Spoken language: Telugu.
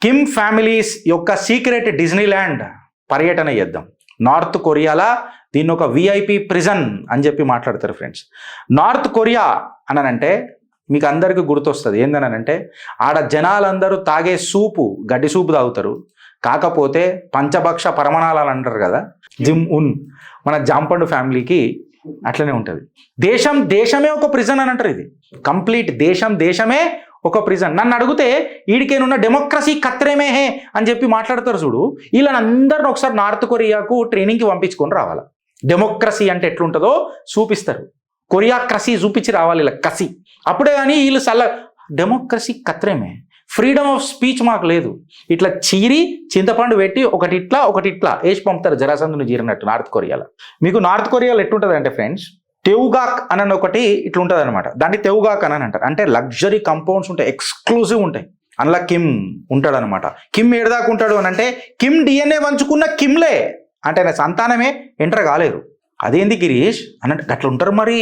కిమ్ ఫ్యామిలీస్ యొక్క సీక్రెట్ డిజ్నీల్యాండ్ పర్యటన చేద్దాం. నార్త్ కొరియాలో దీన్ని ఒక విఐపి ప్రిజన్ అని చెప్పి మాట్లాడతారు ఫ్రెండ్స్. నార్త్ కొరియా అనంటే మీకు అందరికీ గుర్తొస్తుంది ఏందనంటే ఆడ జనాలందరూ తాగే సూపు గడ్డి సూపు తాగుతారు. కాకపోతే పంచభక్ష పరమాణాలు అంటారు కదా, జిమ్ ఉన్ మన జాంపండు ఫ్యామిలీకి అట్లనే ఉంటుంది. దేశమే ఒక ప్రిజన్ అని అంటారు. ఇది కంప్లీట్ దేశమే ఒక ప్రిజన్. నన్ను అడిగితే ఈడికేనున్న డెమోక్రసీ కత్రేమే హే అని చెప్పి మాట్లాడతారు చూడు. వీళ్ళని అందరిని ఒకసారి నార్త్ కొరియాకు ట్రైనింగ్కి పంపించుకొని రావాలి. డెమోక్రసీ అంటే ఎట్లుంటుందో చూపిస్తారు. కొరియా క్రసీ చూపించి రావాలి ఇలా కసి. అప్పుడే కానీ వీళ్ళు డెమోక్రసీ కత్రేమే, ఫ్రీడమ్ ఆఫ్ స్పీచ్ మాకు లేదు. ఇట్లా చీరి చింతపండు పెట్టి ఒకటి ఇట్లా వేసి పంపుతారు జరాసందును చీరినట్టు నార్త్ కొరియాలో. మీకు నార్త్ కొరియాలో ఎట్లుంటుంది అంటే ఫ్రెండ్స్, తెవుగాక్ అని ఒకటి ఇట్లా ఉంటుంది అనమాట. దాన్ని తెవుగాక్ అని అంటారు. అంటే లగ్జరీ కంపౌండ్స్ ఉంటాయి, ఎక్స్క్లూజివ్ ఉంటాయి. అందులో కిమ్ ఉంటాడు అనమాట. కిమ్ ఏడదాకా ఉంటాడు అని అంటే కిమ్ డిఎన్ఏ వంచుకున్న కిమ్లే అంటే సంతానమే ఎంటర్ కాలేరు. అదేంది గిరీష్ అన్నట్టు అట్లా ఉంటారు మరి.